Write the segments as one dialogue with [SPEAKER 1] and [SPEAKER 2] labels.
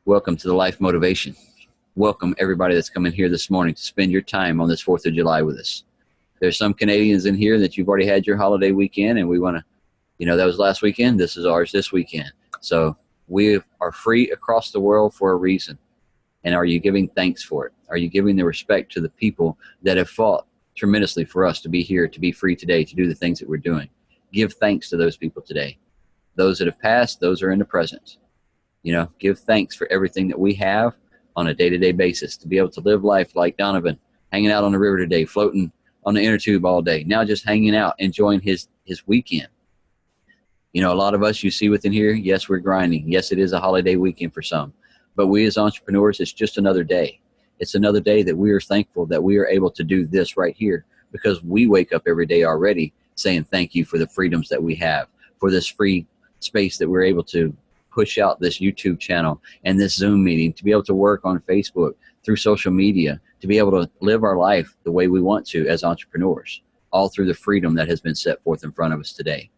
[SPEAKER 1] Welcome to the Life Motivation. Welcome everybody that's coming here this morning to spend your time on this 4th of July with us. There's some Canadians in here that you've already had your holiday weekend, and we want to, that was last weekend. This is ours this weekend. So we are free across the world for a reason. And are you giving thanks for it? Are you giving the respect to the people that have fought tremendously for us to be here, to be free today, to do the things that we're doing? Give thanks to those people today. Those that have passed, those are in the present. Give thanks for everything that we have on a day-to-day basis, to be able to live life like Donovan, hanging out on the river today, floating on the inner tube all day, now just hanging out, enjoying his weekend. A lot of us you see within here, yes, we're grinding. Yes, it is a holiday weekend for some. But we as entrepreneurs, it's just another day. It's another day that we are thankful that we are able to do this right here, because we wake up every day already saying thank you for the freedoms that we have, for this free space that we're able to push out, this YouTube channel and this Zoom meeting, to be able to work on Facebook, through social media, to be able to live our life the way we want to as entrepreneurs, all through the freedom that has been set forth in front of us today.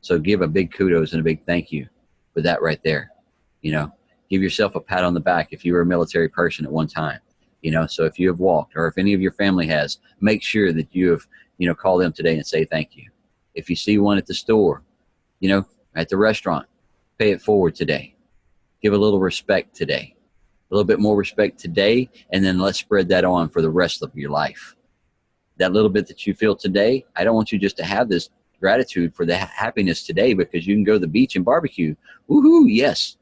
[SPEAKER 1] So give a big kudos and a big thank you for that right there. Give yourself a pat on the back if you were a military person at one time. So if you have walked, or if any of your family has, make sure that you have, call them today and say thank you. If you see one at the store, at the restaurant, pay it forward today. Give a little respect today. A little bit more respect today, and then let's spread that on for the rest of your life. That little bit that you feel today, I don't want you just to have this gratitude for the happiness today because you can go to the beach and barbecue. Woohoo, yes.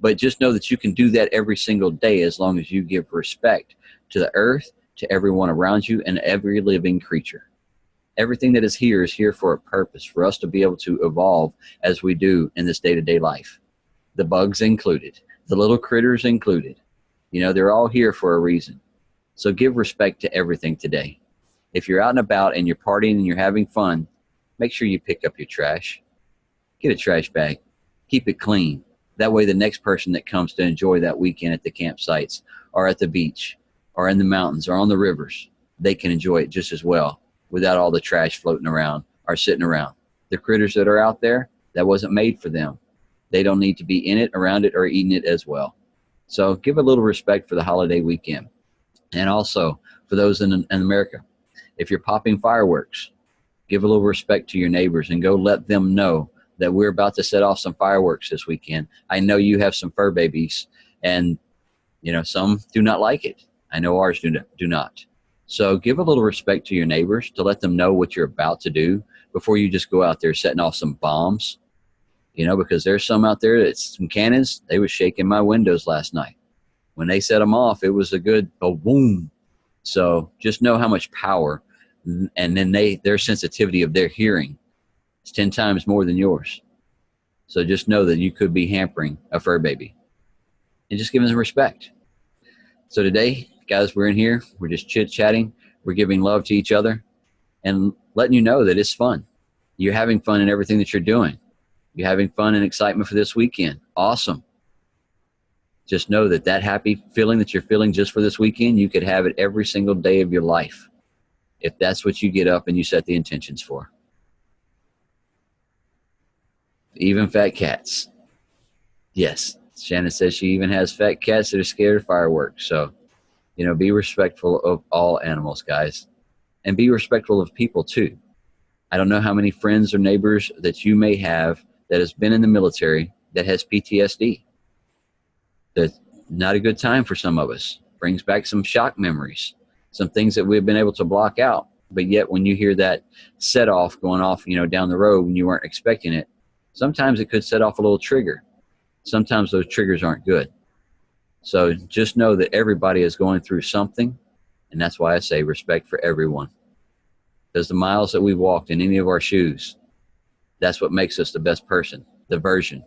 [SPEAKER 1] But just know that you can do that every single day as long as you give respect to the earth, to everyone around you, and every living creature. Everything that is here for a purpose, for us to be able to evolve as we do in this day-to-day life. The bugs included, the little critters included. They're all here for a reason. So give respect to everything today. If you're out and about and you're partying and you're having fun, make sure you pick up your trash. Get a trash bag. Keep it clean. That way the next person that comes to enjoy that weekend at the campsites or at the beach or in the mountains or on the rivers, they can enjoy it just as well, without all the trash floating around or sitting around. The critters that are out there, that wasn't made for them. They don't need to be in it, around it, or eating it as well. So give a little respect for the holiday weekend. And also for those in America, if you're popping fireworks, give a little respect to your neighbors and go let them know that we're about to set off some fireworks this weekend. I know you have some fur babies, and some do not like it. I know ours do not. So give a little respect to your neighbors, to let them know what you're about to do before you just go out there setting off some bombs. Because there's some out there that's some cannons. They were shaking my windows last night. When they set them off, it was a good boom. So just know how much power, and then their sensitivity of their hearing is 10 times more than yours. So just know that you could be hampering a fur baby, and just give them some respect. So today, guys, we're in here. We're just chit-chatting. We're giving love to each other and letting you know that it's fun. You're having fun in everything that you're doing. You're having fun and excitement for this weekend. Awesome. Just know that happy feeling that you're feeling just for this weekend, you could have it every single day of your life, if that's what you get up and you set the intentions for. Even fat cats. Yes, Shannon says she even has fat cats that are scared of fireworks. So, be respectful of all animals, guys. And be respectful of people, too. I don't know how many friends or neighbors that you may have that has been in the military that has PTSD. That's not a good time for some of us. Brings back some shock memories, some things that we've been able to block out. But yet when you hear that set off going off, down the road when you weren't expecting it, sometimes it could set off a little trigger. Sometimes those triggers aren't good. So just know that everybody is going through something, and that's why I say respect for everyone. Because the miles that we've walked in any of our shoes, that's what makes us the best person, the version,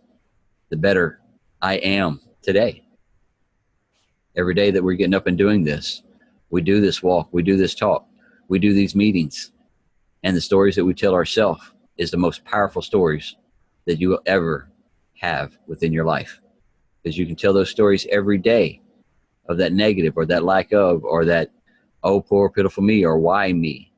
[SPEAKER 1] the better I am today. Every day that we're getting up and doing this, we do this walk, we do this talk, we do these meetings, and the stories that we tell ourselves is the most powerful stories that you will ever have within your life. Because you can tell those stories every day of that negative or that lack of, or that, oh, poor, pitiful me, or why me.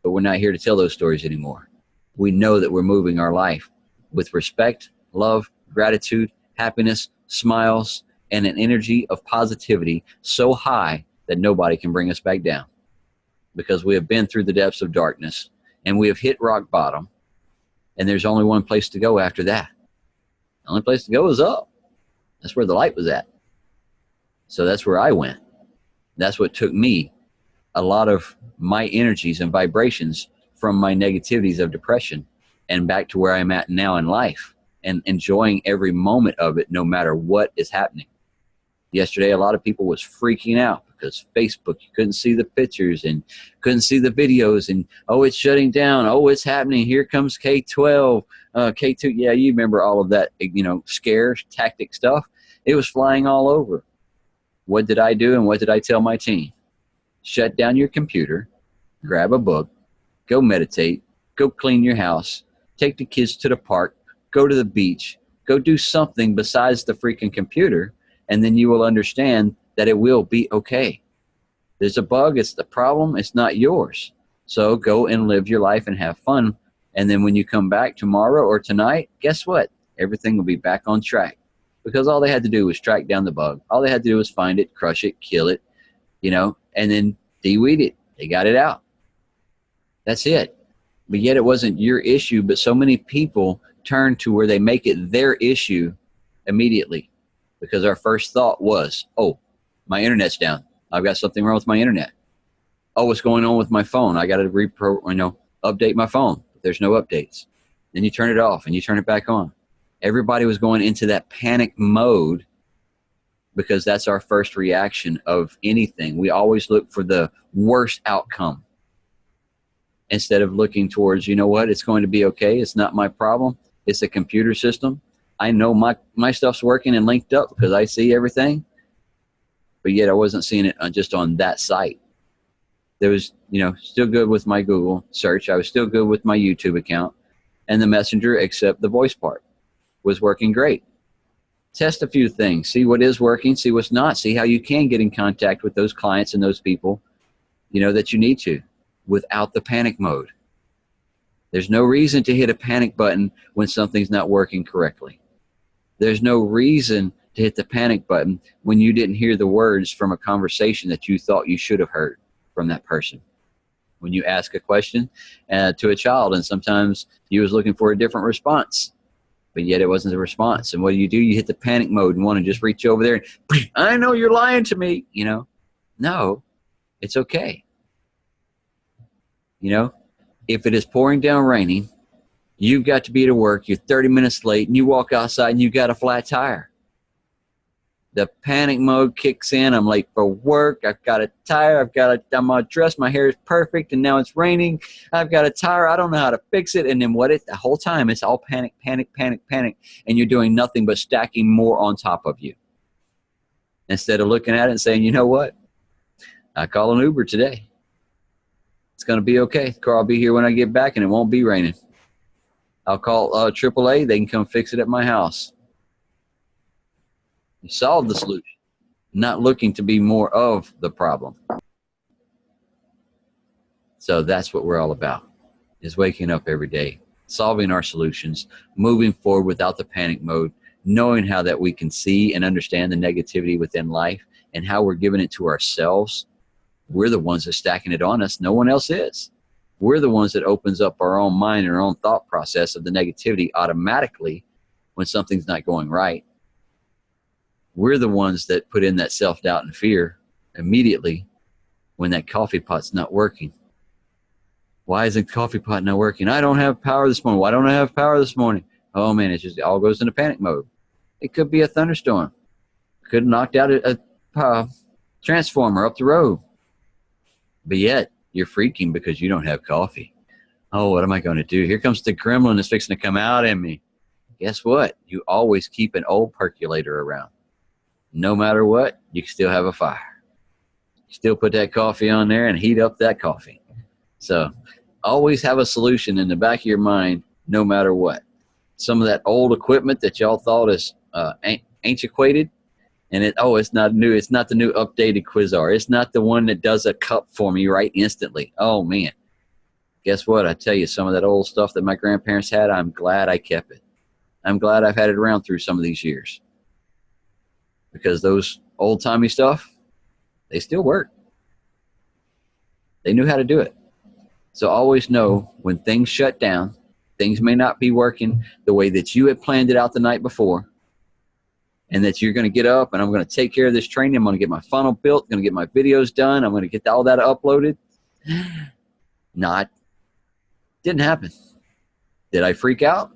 [SPEAKER 1] But we're not here to tell those stories anymore. We know that we're moving our life with respect, love, gratitude, happiness, smiles, and an energy of positivity so high that nobody can bring us back down, because we have been through the depths of darkness and we have hit rock bottom, and there's only one place to go after that. The only place to go is up. That's where the light was at. So that's where I went. That's what took me a lot of my energies and vibrations from my negativities of depression and back to where I'm at now in life and enjoying every moment of it, no matter what is happening. Yesterday, a lot of people was freaking out because Facebook, you couldn't see the pictures and couldn't see the videos, and, oh, it's shutting down. Oh, it's happening. Here comes K-12, K2. Yeah, you remember all of that, scare tactic stuff. It was flying all over. What did I do and what did I tell my team? Shut down your computer, grab a book, go meditate, go clean your house, take the kids to the park, go to the beach, go do something besides the freaking computer, and then you will understand that it will be okay. There's a bug, it's the problem, it's not yours. So go and live your life and have fun. And then when you come back tomorrow or tonight, guess what? Everything will be back on track. Because all they had to do was track down the bug. All they had to do was find it, crush it, kill it, and then de-weed it. They got it out. That's it. But yet it wasn't your issue, but so many people turn to where they make it their issue immediately. Because our first thought was, oh, my internet's down. I've got something wrong with my internet. Oh, what's going on with my phone? I got to update my phone. But there's no updates. Then you turn it off and you turn it back on. Everybody was going into that panic mode because that's our first reaction of anything. We always look for the worst outcome instead of looking towards, you know what, it's going to be okay. It's not my problem. It's a computer system. I know my stuff's working and linked up because I see everything, but yet I wasn't seeing it just on that site. There was, still good with my Google search. I was still good with my YouTube account, and the Messenger, except the voice part, was working great. Test a few things, see what is working, see what's not, see how you can get in contact with those clients and those people, that you need to without the panic mode. There's no reason to hit a panic button when something's not working correctly. There's no reason to hit the panic button when you didn't hear the words from a conversation that you thought you should have heard from that person. When you ask a question to a child and sometimes you was looking for a different response, but yet it wasn't a response. And what do? You hit the panic mode and want to just reach over there and, I know you're lying to me, No, it's okay. If it is pouring down raining, you've got to be to work, you're 30 minutes late, and you walk outside and you've got a flat tire. The panic mode kicks in. I'm late for work. I've got a tire. I'm all dressed. My hair is perfect, and now it's raining. I've got a tire. I don't know how to fix it. And then the whole time it's all panic, panic, panic, panic, and you're doing nothing but stacking more on top of you. Instead of looking at it and saying, you know what? I call an Uber today. It's going to be okay. The car will be here when I get back, and it won't be raining. I'll call AAA. They can come fix it at my house. You solve the solution, not looking to be more of the problem. So that's what we're all about, is waking up every day, solving our solutions, moving forward without the panic mode, knowing how that we can see and understand the negativity within life and how we're giving it to ourselves. We're the ones that are stacking it on us. No one else is. We're the ones that opens up our own mind and our own thought process of the negativity automatically when something's not going right. We're the ones that put in that self-doubt and fear immediately when that coffee pot's not working. Why isn't the coffee pot not working? I don't have power this morning. Why don't I have power this morning? Oh, man, it all goes into panic mode. It could be a thunderstorm. Could have knocked out a transformer up the road. But yet, you're freaking because you don't have coffee. Oh, what am I going to do? Here comes the gremlin that's fixing to come out at me. Guess what? You always keep an old percolator around. No matter what, you can still have a fire. You still put that coffee on there and heat up that coffee. So always have a solution in the back of your mind, no matter what. Some of that old equipment that y'all thought is antiquated, and it's not new. It's not the new updated Quasar. It's not the one that does a cup for me right instantly. Oh, man. Guess what? I tell you, some of that old stuff that my grandparents had, I'm glad I kept it. I'm glad I've had it around through some of these years. because those old-timey stuff, they still work. They knew how to do it. So always know when things shut down, things may not be working the way that you had planned it out the night before, and that you're going to get up and I'm going to take care of this training. I'm going to get my funnel built, going to get my videos done. I'm going to get all that uploaded. Didn't happen. Did I freak out?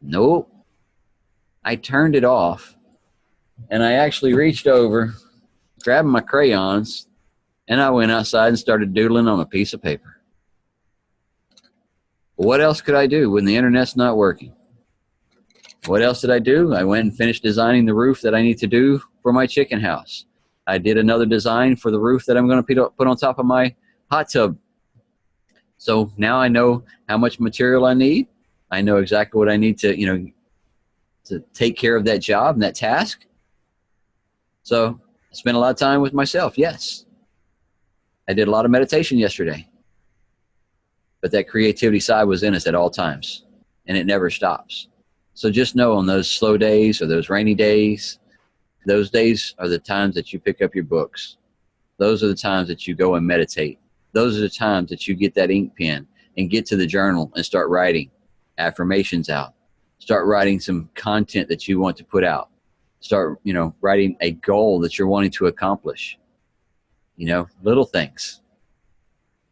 [SPEAKER 1] Nope. I turned it off, and I actually reached over, grabbed my crayons, and I went outside and started doodling on a piece of paper. What else could I do when the internet's not working? What else did I do? I went and finished designing the roof that I need to do for my chicken house. I did another design for the roof that I'm going to put on top of my hot tub. So now I know how much material I need. I know exactly what I need to, to take care of that job and that task. So I spent a lot of time with myself, yes. I did a lot of meditation yesterday. But that creativity side was in us at all times, and it never stops. So just know on those slow days or those rainy days, those days are the times that you pick up your books. Those are the times that you go and meditate. Those are the times that you get that ink pen and get to the journal and start writing affirmations out. Start writing some content that you want to put out. Start, writing a goal that you're wanting to accomplish. Little things.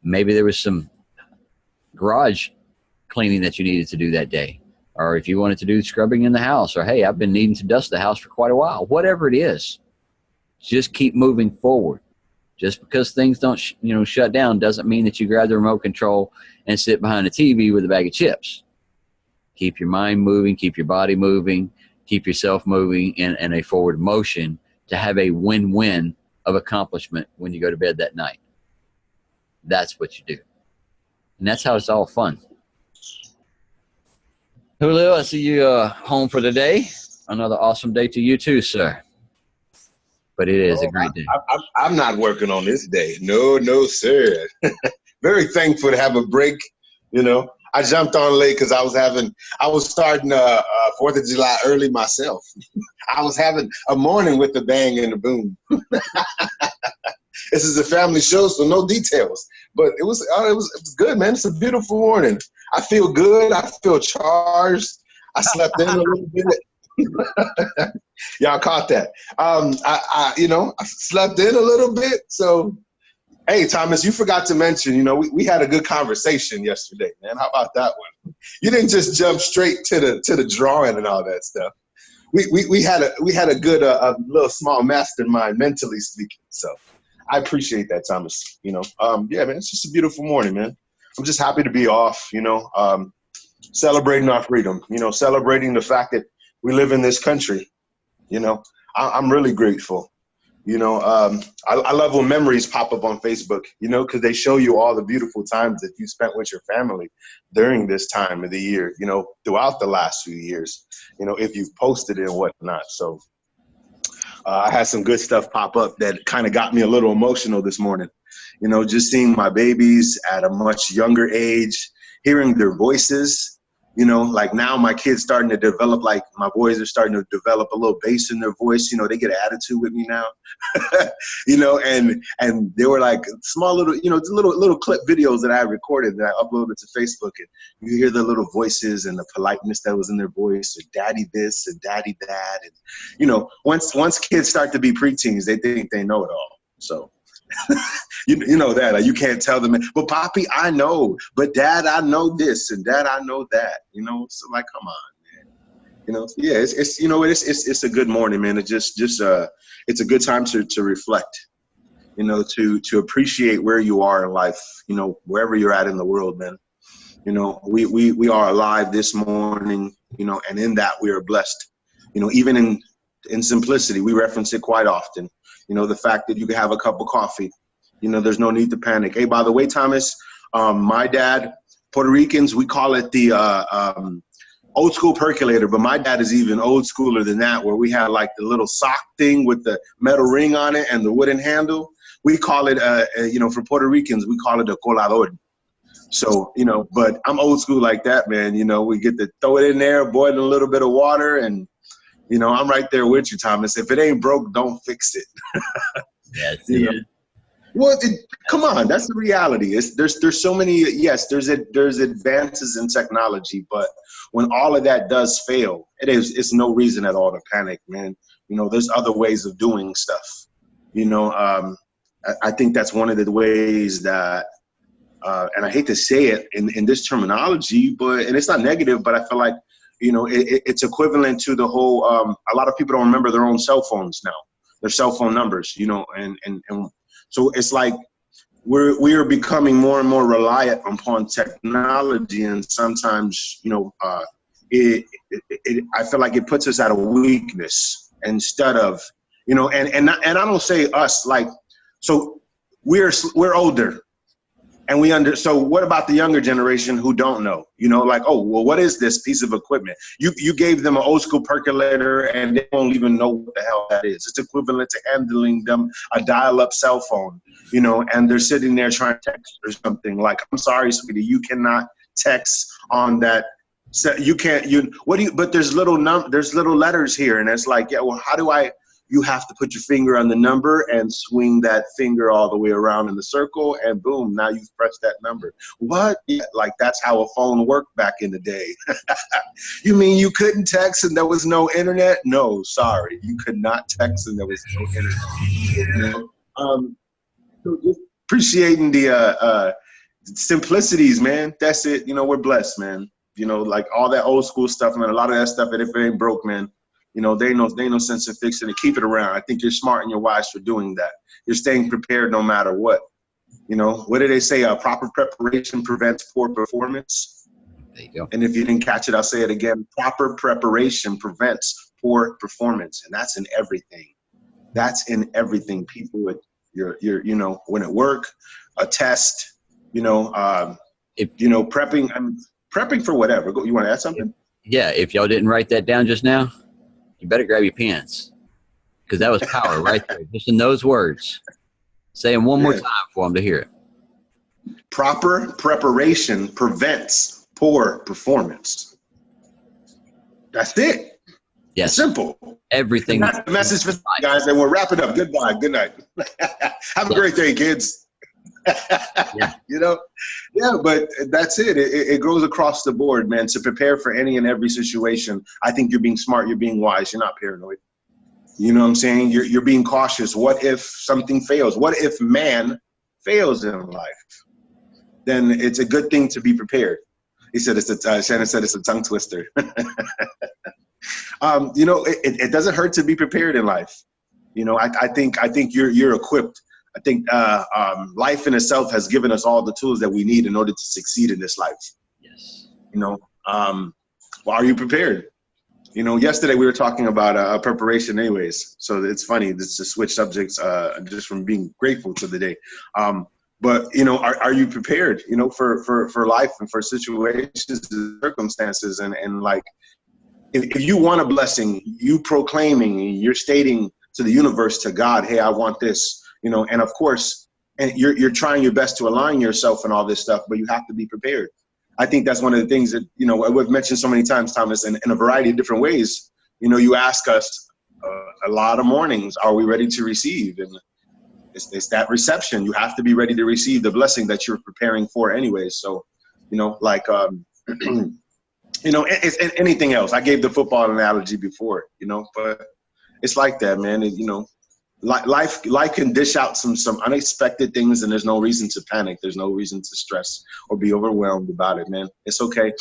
[SPEAKER 1] Maybe there was some garage cleaning that you needed to do that day, or if you wanted to do scrubbing in the house, or hey, I've been needing to dust the house for quite a while. Whatever it is, just keep moving forward. Just because things don't shut down doesn't mean that you grab the remote control and sit behind a TV with a bag of chips. Keep your mind moving, keep your body moving, keep yourself moving in a forward motion to have a win-win of accomplishment when you go to bed that night. That's what you do. And that's how it's all fun. Julio, I see you home for the day. Another awesome day to you too, sir. But it is a great day.
[SPEAKER 2] I'm not working on this day. No, sir. Very thankful to have a break. I jumped on late because I was starting 4th of July early myself. I was having a morning with the bang and the boom. This is a family show, so no details. But it was good, man. It's a beautiful morning. I feel good. I feel charged. I slept in a little bit. Y'all caught that. I slept in a little bit. So, hey, Thomas, you forgot to mention, we had a good conversation yesterday, man. How about that one? You didn't just jump straight to the drawing and all that stuff. We had a good little small mastermind, mentally speaking. So I appreciate that, Thomas. Yeah, man, it's just a beautiful morning, man. I'm just happy to be off, celebrating our freedom, celebrating the fact that we live in this country. I'm really grateful. I love when memories pop up on Facebook, because they show you all the beautiful times that you spent with your family during this time of the year, throughout the last few years, if you've posted it and whatnot. So I had some good stuff pop up that kind of got me a little emotional this morning. Just seeing my babies at a much younger age, hearing their voices, like now my kids starting to develop, like my boys are starting to develop a little bass in their voice. They get an attitude with me now, and they were like small little, little clip videos that I recorded that I uploaded to Facebook, and you hear the little voices and the politeness that was in their voice, or daddy this and daddy that. And, once kids start to be preteens, they think they know it all. So, you know that, like, you can't tell them, but Poppy, I know, but Dad, I know this, and Dad, I know that, so like, come on, man, yeah, it's a good morning, man. It's just it's a good time to reflect, to appreciate where you are in life, wherever you're at in the world, man. We are alive this morning, and in that we are blessed, even in simplicity. We reference it quite often. The fact that you can have a cup of coffee, there's no need to panic. Hey, by the way, Thomas, my dad, Puerto Ricans, we call it the old school percolator, but my dad is even old schooler than that, where we had like the little sock thing with the metal ring on it and the wooden handle. We call it, for Puerto Ricans, we call it a colador. So, but I'm old school like that, man. We get to throw it in there, boil in a little bit of water, and You know, I'm right there with you, Thomas. If it ain't broke, don't fix it.
[SPEAKER 1] Yeah,
[SPEAKER 2] You know? Well, come on, that's the reality. There's so many. Yes, there's advances in technology, but when all of that does fail, it's no reason at all to panic, man. You know, there's other ways of doing stuff. You know, I think that's one of the ways that, and I hate to say it in this terminology, and it's not negative, but I feel like, you know, it's equivalent to the whole. A lot of people don't remember their own cell phones now, their cell phone numbers. You know, and so it's like we are becoming more and more reliant upon technology, and sometimes, you know, I feel like it puts us at a weakness instead of, you know, and I don't say us, like, so we're older. And so what about the younger generation who don't know? You know, like, oh, well, what is this piece of equipment? You gave them an old school percolator and they don't even know what the hell that is. It's equivalent to handling them a dial-up cell phone, you know, and they're sitting there trying to text or something. Like, I'm sorry, sweetie, you cannot text on that. So you can't, but there's little letters here. And it's like, yeah, well, how do you have to put your finger on the number and swing that finger all the way around in the circle, and boom, now you've pressed that number. What? Yeah, like, that's how a phone worked back in the day. You mean you couldn't text and there was no internet? No, sorry, you could not text and there was no internet. You know? So just appreciating the simplicities, man. That's it. You know, we're blessed, man. You know, like all that old school stuff, man. A lot of that stuff, and if it ain't broke, man, you know, they no sense in fixing it. Keep it around. I think you're smart and you're wise for doing that. You're staying prepared no matter what. You know, what do they say? Proper preparation prevents poor performance.
[SPEAKER 1] There you go.
[SPEAKER 2] And if you didn't catch it, I'll say it again. Proper preparation prevents poor performance, and that's in everything. That's in everything. People, you know, when at work, a test, you know, you know, prepping. I'm prepping for whatever. You want to add something?
[SPEAKER 1] Yeah. If y'all didn't write that down just now, you better grab your pens, because that was power right there, just in those words. Say them one more time for them to hear it.
[SPEAKER 2] Proper preparation prevents poor performance. That's it.
[SPEAKER 1] Yes.
[SPEAKER 2] It's simple.
[SPEAKER 1] Everything.
[SPEAKER 2] That's the message for guys, and we'll wrap it up. Goodbye. Good night. Have a great day, kids.
[SPEAKER 1] Yeah.
[SPEAKER 2] You know? Yeah, but that's it. It goes across the board, man. To prepare for any and every situation, I think you're being smart, you're being wise, you're not paranoid. You know what I'm saying? You're being cautious. What if something fails? What if man fails in life? Then it's a good thing to be prepared. He said Shannon said it's a tongue twister. You know, it doesn't hurt to be prepared in life. You know, I think you're equipped. I think life in itself has given us all the tools that we need in order to succeed in this life. Yes. You know, well, are you prepared? You know, yesterday we were talking about preparation anyways. So it's funny just to switch subjects just from being grateful to the day. But, you know, are you prepared, you know, for life and for situations and circumstances? And like, if you want a blessing, you proclaiming, you're stating to the universe, to God, hey, I want this. You know, and of course, and you're trying your best to align yourself and all this stuff, but you have to be prepared. I think that's one of the things that, you know, we've mentioned so many times, Thomas, in a variety of different ways. You know, you ask us a lot of mornings, are we ready to receive? And it's that reception. You have to be ready to receive the blessing that you're preparing for anyway. So, you know, like, you know, it's anything else. I gave the football analogy before, you know, but it's like that, man. You know, life can dish out some unexpected things, and there's no reason to panic. There's no reason to stress or be overwhelmed about it, man. It's okay.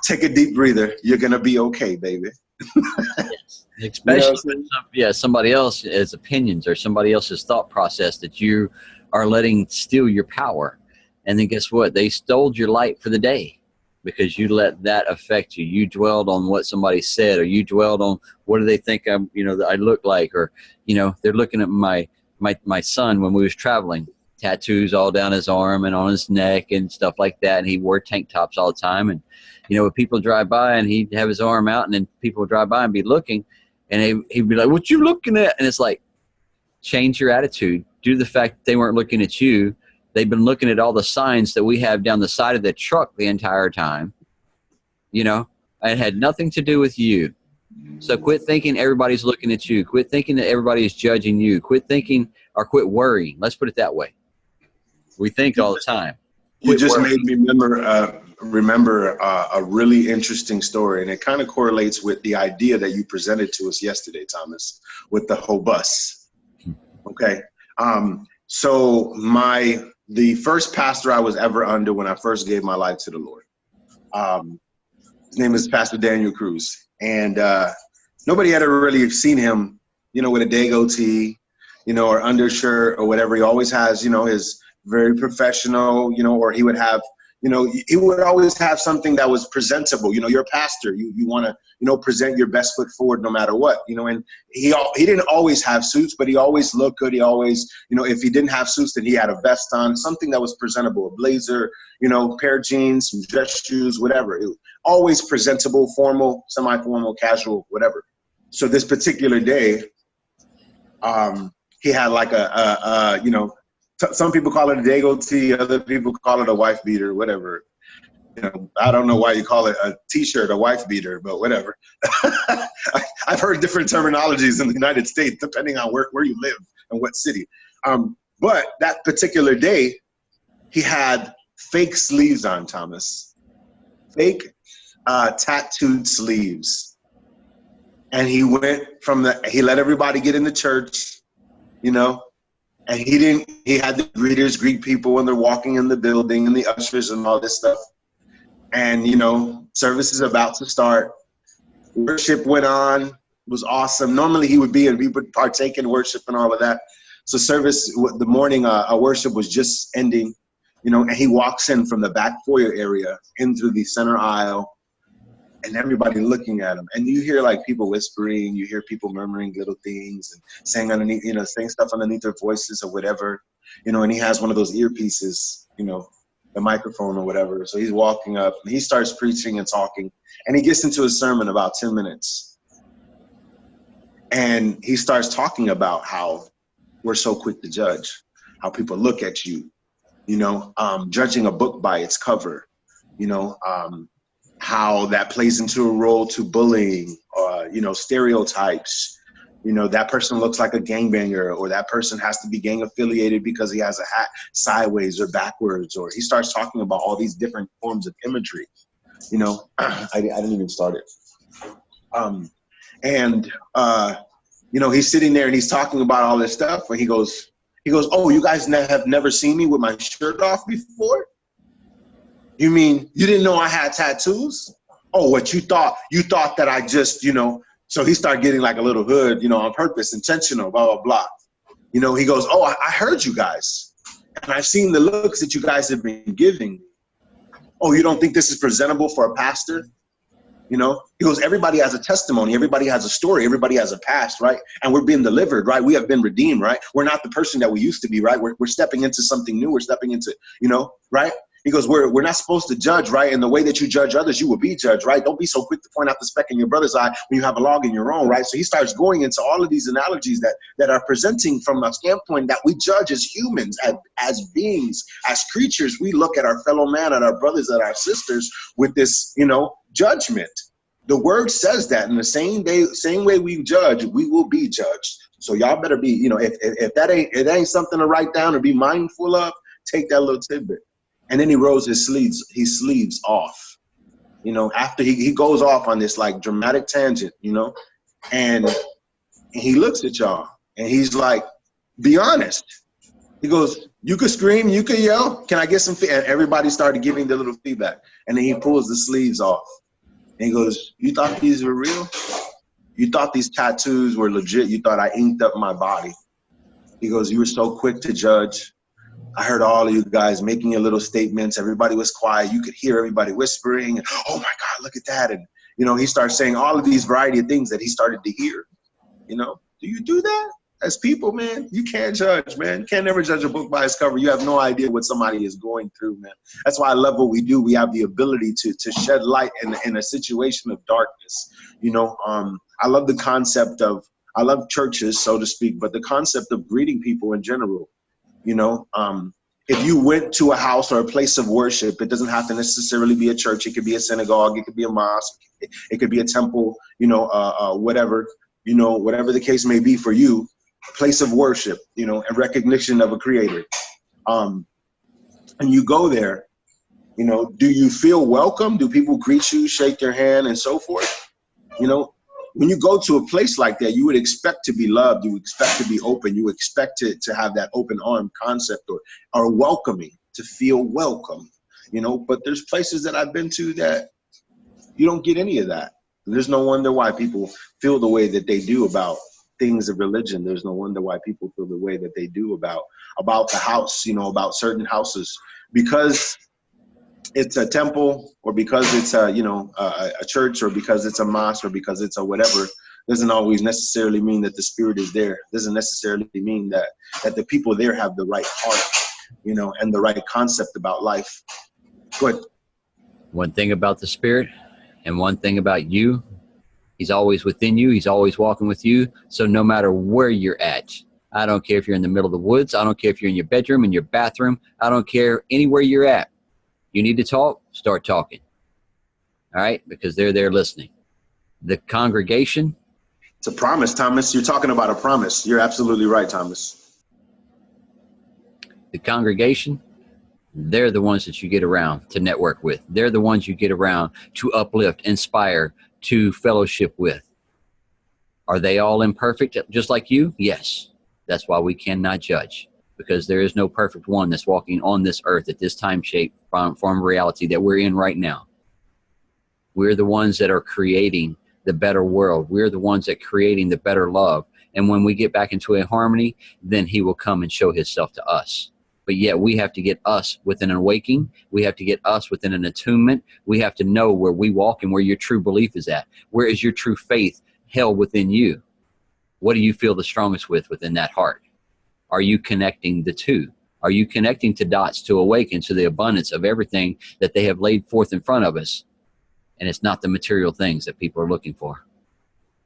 [SPEAKER 2] Take a deep breather. You're gonna be okay, baby.
[SPEAKER 1] Yes. Especially when somebody else's opinions or somebody else's thought process that you are letting steal your power. And then guess what? They stole your light for the day because you let that affect you. You dwelled on what somebody said, or you dwelled on what do they think that I look like, or, you know, they're looking at my son when we was traveling, tattoos all down his arm and on his neck and stuff like that. And he wore tank tops all the time. And, you know, when people drive by and he'd have his arm out, and then people would drive by and be looking, and he'd be like, what you looking at? And it's like, change your attitude due to the fact that they weren't looking at you. They've been looking at all the signs that we have down the side of the truck the entire time. You know, it had nothing to do with you. So quit thinking everybody's looking at you. Quit thinking that everybody is judging you. Quit thinking or quit worrying. Let's put it that way. We think all the time.
[SPEAKER 2] You
[SPEAKER 1] Quit
[SPEAKER 2] just
[SPEAKER 1] worrying.
[SPEAKER 2] made me remember a really interesting story, and it kind of correlates with the idea that you presented to us yesterday, Thomas, with the whole bus. Okay. So the first pastor I was ever under when I first gave my life to the Lord, his name is Pastor Daniel Cruz, and nobody had ever really seen him, with a day goatee, or undershirt or whatever. He always has, his very professional, or he would have, he would always have something that was presentable. You're a pastor. You want to, present your best foot forward no matter what, and he didn't always have suits, but he always looked good. He always, if he didn't have suits, then he had a vest on, something that was presentable, a blazer, pair of jeans, some dress shoes, whatever. It was always presentable, formal, semi-formal, casual, whatever. So this particular day, he had like some people call it a day goatee, other people call it a wife beater, whatever. I don't know why you call it a t-shirt, a wife beater, but whatever. I've heard different terminologies in the United States depending on where you live and what city. But that particular day, he had fake sleeves on, Thomas. Fake tattooed sleeves. And he he let everybody get in the church, and he had the greeters greet people when they're walking in the building and the ushers and all this stuff. And, service is about to start. Worship went on, it was awesome. Normally he would partake in worship and all of that. So service, the morning worship was just ending, and he walks in from the back foyer area in through the center aisle. And everybody looking at him, and you hear like people whispering, you hear people murmuring little things and saying underneath, saying stuff underneath their voices or whatever, and he has one of those earpieces, the microphone or whatever. So he's walking up and he starts preaching and talking, and he gets into his sermon about 10 minutes. And he starts talking about how we're so quick to judge, how people look at you, judging a book by its cover, how that plays into a role to bullying, stereotypes. That person looks like a gangbanger, or that person has to be gang affiliated because he has a hat sideways or backwards, or he starts talking about all these different forms of imagery. I didn't even start it. He's sitting there and he's talking about all this stuff, and he goes, "Oh, you guys have never seen me with my shirt off before? You mean you didn't know I had tattoos? Oh, what you thought? You thought that I just, So he started getting like a little hood, on purpose, intentional, blah, blah, blah. He goes, "Oh, I heard you guys. And I've seen the looks that you guys have been giving. Oh, you don't think this is presentable for a pastor?" He goes, "Everybody has a testimony. Everybody has a story. Everybody has a past, right? And we're being delivered, right? We have been redeemed, right? We're not the person that we used to be, right? We're stepping into something new. We're stepping into, right?" He goes, we're not supposed to judge, right? And the way that you judge others, you will be judged, right? Don't be so quick to point out the speck in your brother's eye when you have a log in your own, right? So he starts going into all of these analogies that are presenting from a standpoint that we judge as humans, as beings, as creatures. We look at our fellow man, at our brothers, at our sisters with this, judgment. The word says that in the same way we judge, we will be judged. So y'all better be, if that ain't something to write down or be mindful of, take that little tidbit. And then he rolls his sleeves off, after he goes off on this like dramatic tangent, and he looks at y'all and he's like, "Be honest." He goes, "You could scream, you could yell. Can I get some feedback?" And everybody started giving the little feedback. And then he pulls the sleeves off and he goes, "You thought these were real? You thought these tattoos were legit? You thought I inked up my body?" He goes, "You were so quick to judge. I heard all of you guys making your little statements. Everybody was quiet. You could hear everybody whispering. Oh my God, look at that." And, he starts saying all of these variety of things that he started to hear. Do you do that? As people, man, you can't judge, man. You can't never judge a book by its cover. You have no idea what somebody is going through, man. That's why I love what we do. We have the ability to shed light in a situation of darkness. I love the concept of, I love churches, so to speak, but the concept of greeting people in general. if you went to a house or a place of worship, it doesn't have to necessarily be a church. It could be a synagogue. It could be a mosque. It could be a temple, whatever, whatever the case may be for you, a place of worship, and recognition of a creator. And you go there, do you feel welcome? Do people greet you, shake your hand, and so forth? When you go to a place like that, you would expect to be loved. You expect to be open. You expect to have that open arm concept or welcoming, to feel welcome, but there's places that I've been to that you don't get any of that. There's no wonder why people feel the way that they do about things of religion. There's no wonder why people feel the way that they do about the house, about certain houses, because it's a temple, or because it's a church, or because it's a mosque, or because it's a whatever. Doesn't always necessarily mean that the spirit is there. Doesn't necessarily mean that the people there have the right heart, and the right concept about life. Good.
[SPEAKER 1] One thing about the spirit, and one thing about you, he's always within you. He's always walking with you. So no matter where you're at, I don't care if you're in the middle of the woods. I don't care if you're in your bedroom, in your bathroom. I don't care anywhere you're at. You need to talk, start talking. All right? Because they're there listening. The congregation.
[SPEAKER 2] It's a promise, Thomas. You're talking about a promise. You're absolutely right, Thomas.
[SPEAKER 1] The congregation, they're the ones that you get around to network with. They're the ones you get around to uplift, inspire, to fellowship with. Are they all imperfect just like you? Yes. That's why we cannot judge, because there is no perfect one that's walking on this earth at this time shape form of reality that we're in right now. We're the ones that are creating the better world. We're the ones that are creating the better love. And when we get back into a harmony, then he will come and show himself to us. But yet we have to get us within an awakening. We have to get us within an attunement. We have to know where we walk and where your true belief is at. Where is your true faith held within you? What do you feel the strongest within that heart? Are you connecting the two? Are you connecting to dots to awaken to the abundance of everything that they have laid forth in front of us? And it's not the material things that people are looking for.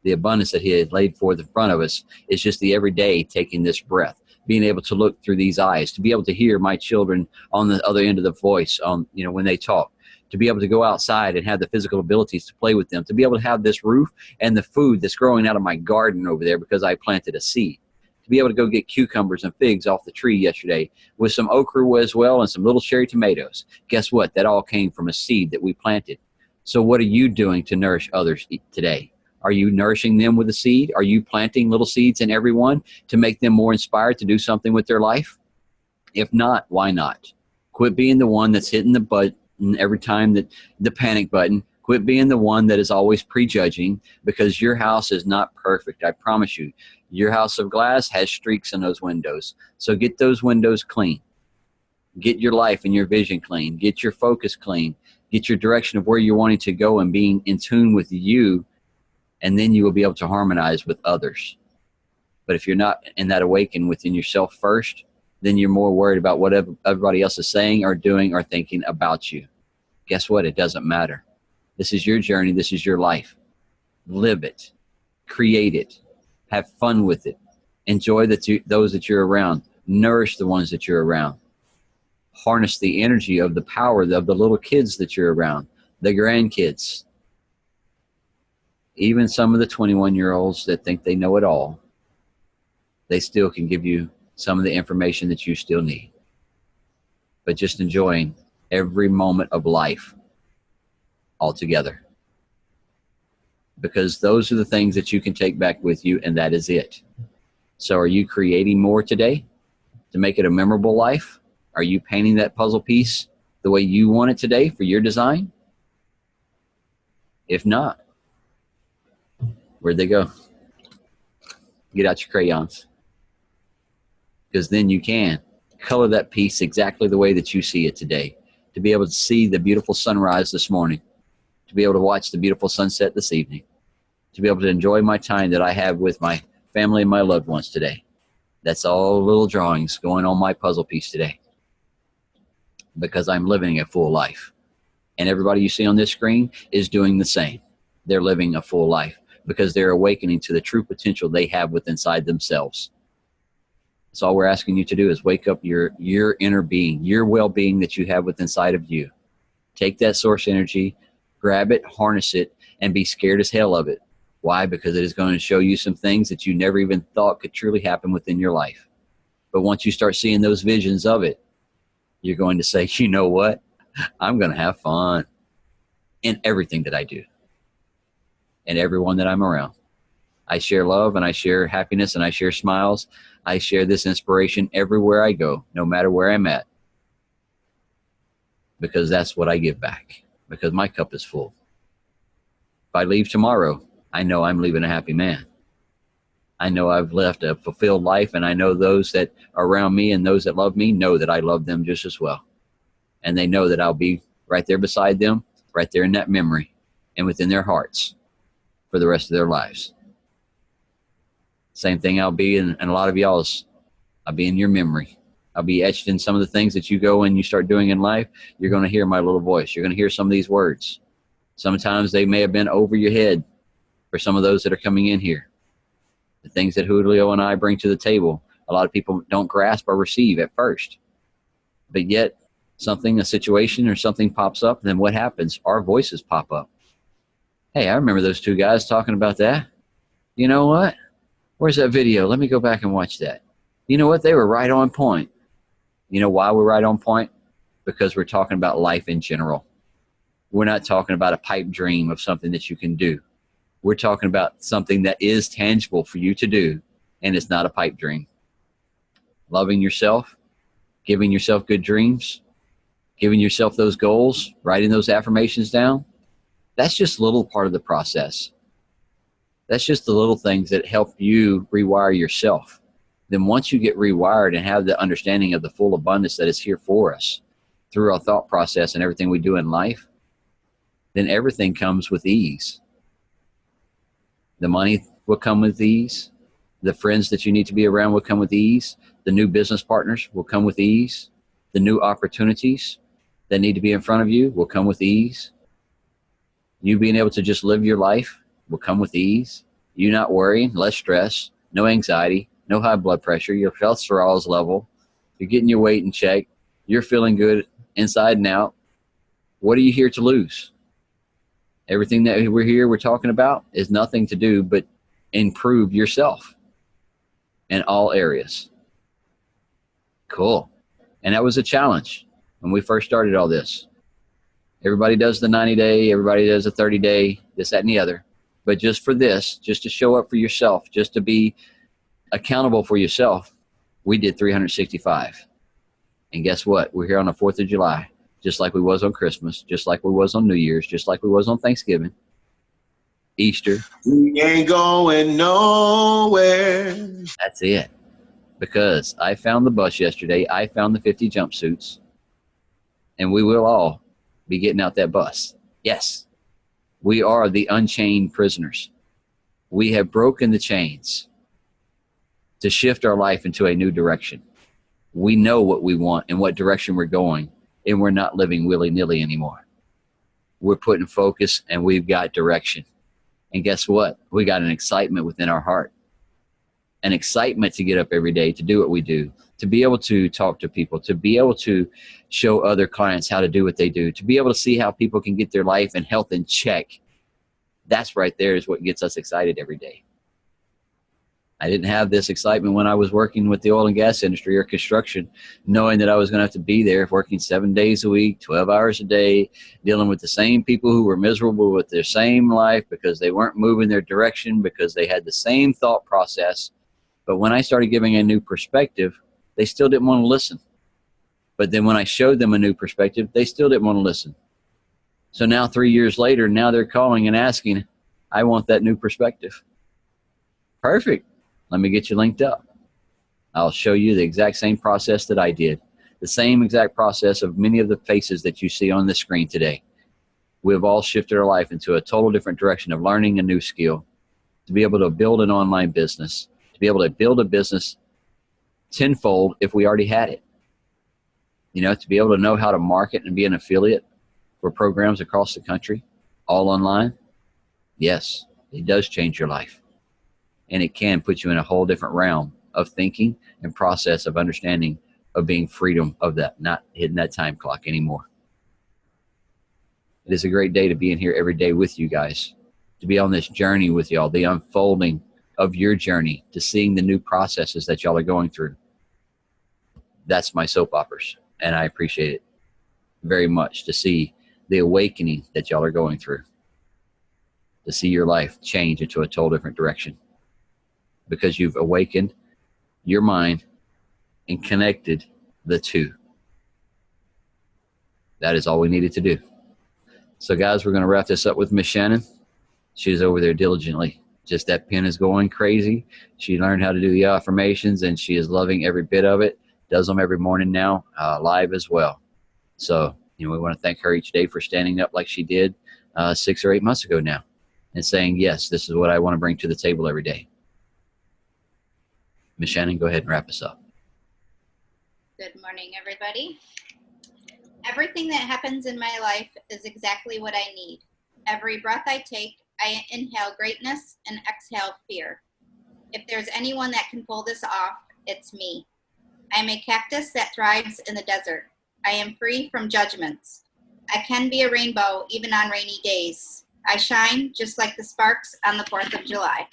[SPEAKER 1] The abundance that he had laid forth in front of us is just the everyday taking this breath, being able to look through these eyes, to be able to hear my children on the other end of the voice, when they talk, to be able to go outside and have the physical abilities to play with them, to be able to have this roof and the food that's growing out of my garden over there because I planted a seed, to be able to go get cucumbers and figs off the tree yesterday with some okra as well and some little cherry tomatoes. Guess what? That all came from a seed that we planted. So what are you doing to nourish others today? Are you nourishing them with a seed? Are you planting little seeds in everyone to make them more inspired to do something with their life? If not, why not? Quit being the one that's hitting the button every time, that the panic button. Quit being the one that is always prejudging, because your house is not perfect. I promise you. Your house of glass has streaks in those windows. So get those windows clean. Get your life and your vision clean. Get your focus clean. Get your direction of where you're wanting to go and being in tune with you. And then you will be able to harmonize with others. But if you're not in that awaken within yourself first, then you're more worried about what everybody else is saying or doing or thinking about you. Guess what? It doesn't matter. This is your journey. This is your life. Live it. Create it. Have fun with it. Enjoy those that you're around. Nourish the ones that you're around. Harness the energy of the power of the little kids that you're around, the grandkids. Even some of the 21-year-olds that think they know it all, they still can give you some of the information that you still need. But just enjoying every moment of life altogether. Because those are the things that you can take back with you, and that is it. So are you creating more today to make it a memorable life? Are you painting that puzzle piece the way you want it today for your design? If not, where'd they go? Get out your crayons. Because then you can color that piece exactly the way that you see it today. To be able to see the beautiful sunrise this morning. To be able to watch the beautiful sunset this evening. To be able to enjoy my time that I have with my family and my loved ones today. That's all little drawings going on my puzzle piece today. Because I'm living a full life. And everybody you see on this screen is doing the same. They're living a full life because they're awakening to the true potential they have within inside themselves. That's all we're asking you to do, is wake up your inner being, your well-being that you have within inside of you. Take that source energy, grab it, harness it, and be scared as hell of it. Why? Because it is going to show you some things that you never even thought could truly happen within your life. But once you start seeing those visions of it, you're going to say, you know what? I'm going to have fun in everything that I do and everyone that I'm around. I share love and I share happiness and I share smiles. I share this inspiration everywhere I go, no matter where I'm at, because that's what I give back, because my cup is full. If I leave tomorrow, I know I'm leaving a happy man. I know I've left a fulfilled life, and I know those that are around me and those that love me know that I love them just as well. And they know that I'll be right there beside them, right there in that memory and within their hearts for the rest of their lives. Same thing I'll be in a lot of y'all's. I'll be in your memory. I'll be etched in some of the things that you go and you start doing in life. You're going to hear my little voice. You're going to hear some of these words. Sometimes they may have been over your head for some of those that are coming in here. The things that Julio and I bring to the table, a lot of people don't grasp or receive at first. But yet, a situation or something pops up, then what happens? Our voices pop up. Hey, I remember those two guys talking about that. You know what? Where's that video? Let me go back and watch that. You know what? They were right on point. You know why we're right on point? Because we're talking about life in general. We're not talking about a pipe dream of something that you can do. We're talking about something that is tangible for you to do, and it's not a pipe dream. Loving yourself, giving yourself good dreams, giving yourself those goals, writing those affirmations down, that's just a little part of the process. That's just the little things that help you rewire yourself. Then once you get rewired and have the understanding of the full abundance that is here for us through our thought process and everything we do in life, then everything comes with ease. The money will come with ease. The friends that you need to be around will come with ease. The new business partners will come with ease. The new opportunities that need to be in front of you will come with ease. You being able to just live your life will come with ease. You not worrying, less stress, no anxiety, no high blood pressure. Your cholesterol is level. You're getting your weight in check. You're feeling good inside and out. What are you here to lose? Everything that we're talking about is nothing to do but improve yourself in all areas. Cool. And that was a challenge when we first started all this. Everybody does the 90-day, everybody does the 30-day, this, that, and the other. But just for this, just to show up for yourself, just to be accountable for yourself, we did 365. And guess what? We're here on the 4th of July. Just like we was on Christmas, just like we was on New Year's, just like we was on Thanksgiving, Easter.
[SPEAKER 2] We ain't going nowhere.
[SPEAKER 1] That's it. Because I found the bus yesterday. I found the 50 jumpsuits. And we will all be getting out that bus. Yes. We are the unchained prisoners. We have broken the chains to shift our life into a new direction. We know what we want and what direction we're going. And we're not living willy-nilly anymore. We're putting focus and we've got direction. And guess what? We got an excitement within our heart. An excitement to get up every day, to do what we do, to be able to talk to people, to be able to show other clients how to do what they do, to be able to see how people can get their life and health in check. That's right there is what gets us excited every day. I didn't have this excitement when I was working with the oil and gas industry or construction, knowing that I was going to have to be there working 7 days a week, 12 hours a day, dealing with the same people who were miserable with their same life because they weren't moving their direction, because they had the same thought process. But when I started giving a new perspective, they still didn't want to listen. But then when I showed them a new perspective, they still didn't want to listen. So now 3 years later, now they're calling and asking, I want that new perspective. Perfect. Let me get you linked up. I'll show you the exact same process that I did. The same exact process of many of the faces that you see on the screen today. We've all shifted our life into a total different direction of learning a new skill, to be able to build an online business, to be able to build a business tenfold if we already had it. You know, to be able to know how to market and be an affiliate for programs across the country, all online. Yes, it does change your life. And it can put you in a whole different realm of thinking and process of understanding of being freedom of that, not hitting that time clock anymore. It is a great day to be in here every day with you guys, to be on this journey with y'all, the unfolding of your journey, to seeing the new processes that y'all are going through. That's my soap operas, and I appreciate it very much, to see the awakening that y'all are going through, to see your life change into a total different direction, because you've awakened your mind and connected the two. That is all we needed to do. So guys, we're going to wrap this up with Miss Shannon. She's over there diligently. Just that pen is going crazy. She learned how to do the affirmations, and she is loving every bit of it. Does them every morning now, live as well. So, we want to thank her each day for standing up like she did 6 or 8 months ago now, and saying, yes, this is what I want to bring to the table every day. Ms. Shannon, go ahead and wrap us up.
[SPEAKER 3] Good morning, everybody. Everything that happens in my life is exactly what I need. Every breath I take, I inhale greatness and exhale fear. If there's anyone that can pull this off, it's me. I am a cactus that thrives in the desert. I am free from judgments. I can be a rainbow even on rainy days. I shine just like the sparks on the 4th of July.